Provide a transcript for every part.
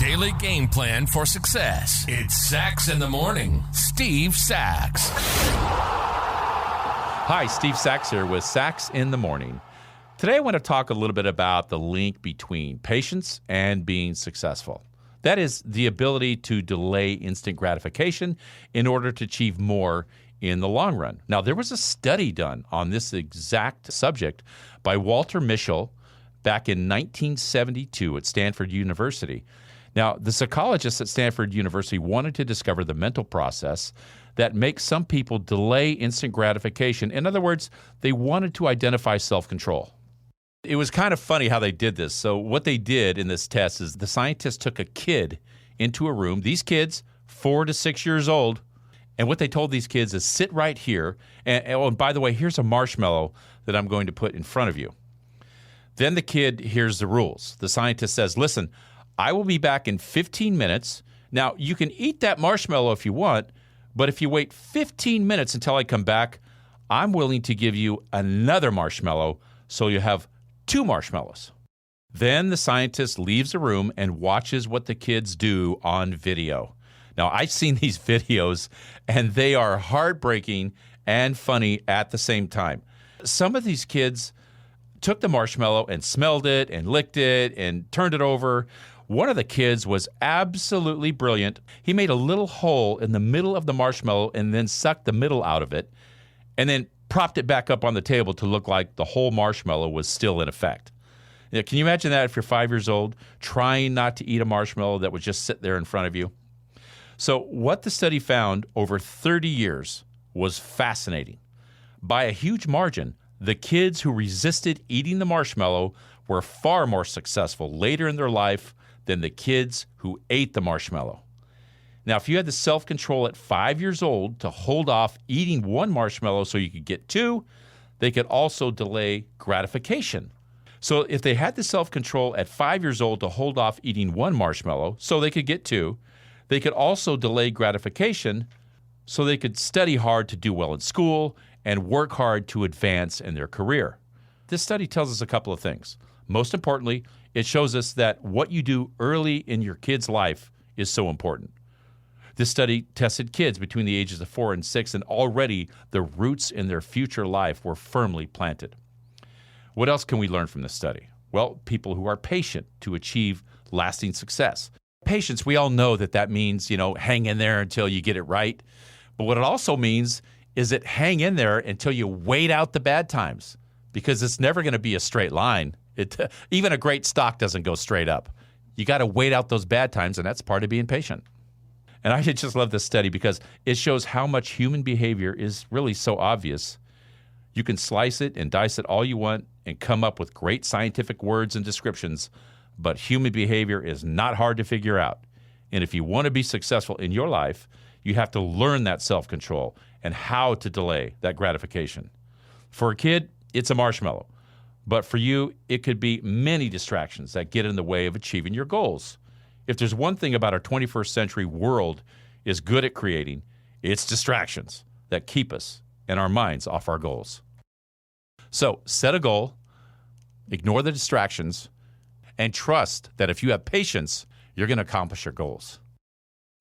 daily game plan for success. It's Sachs in the Morning. Steve Sachs. Hi, Steve Sachs here with Sachs in the Morning. Today I want to talk a little bit about the link between patience and being successful. That is the ability to delay instant gratification in order to achieve more in the long run. Now, there was a study done on this exact subject by Walter Mischel back in 1972 at Stanford University. Now, the psychologists at Stanford University wanted to discover the mental process that makes some people delay instant gratification. In other words, they wanted to identify self-control. It was kind of funny how they did this. So what they did in this test is the scientists took a kid into a room. These kids, 4 to 6 years old, and what they told these kids is sit right here. And by the way, here's a marshmallow that I'm going to put in front of you. Then the kid hears the rules. The scientist says, listen, I will be back in 15 minutes. Now, you can eat that marshmallow if you want, but if you wait 15 minutes until I come back, I'm willing to give you another marshmallow so you have 2 marshmallows. Then the scientist leaves the room and watches what the kids do on video. Now, I've seen these videos, and they are heartbreaking and funny at the same time. Some of these kids took the marshmallow and smelled it and licked it and turned it over. One of the kids was absolutely brilliant. He made a little hole in the middle of the marshmallow and then sucked the middle out of it and then propped it back up on the table to look like the whole marshmallow was still in effect. Now, can you imagine that if you're 5 years old, trying not to eat a marshmallow that would just sit there in front of you? So what the study found over 30 years was fascinating. By a huge margin, the kids who resisted eating the marshmallow were far more successful later in their life than the kids who ate the marshmallow. Now, if you had the self-control at 5 years old to hold off eating 1 marshmallow so you could get 2, they could also delay gratification. So if they had the self-control at 5 years old to hold off eating 1 marshmallow so they could get 2, they could also delay gratification so they could study hard to do well in school and work hard to advance in their career. This study tells us a couple of things. Most importantly, it shows us that what you do early in your kid's life is so important. This study tested kids between the ages of 4 and 6, and already the roots in their future life were firmly planted. What else can we learn from this study? Well, people who are patient to achieve lasting success. Patience, we all know that means, hang in there until you get it right. But what it also means is that hang in there until you wait out the bad times, because it's never going to be a straight line. Even a great stock doesn't go straight up. You got to wait out those bad times, and that's part of being patient. And I just love this study because it shows how much human behavior is really so obvious. You can slice it and dice it all you want and come up with great scientific words and descriptions, but human behavior is not hard to figure out. And if you want to be successful in your life, you have to learn that self-control and how to delay that gratification. For a kid, it's a marshmallow. But for you, it could be many distractions that get in the way of achieving your goals. If there's one thing about our 21st century world is good at creating, it's distractions that keep us and our minds off our goals. So set a goal, ignore the distractions, and trust that if you have patience, you're going to accomplish your goals.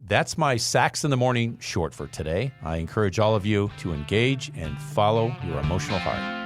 That's my Sachs in the Morning short for today. I encourage all of you to engage and follow your emotional heart.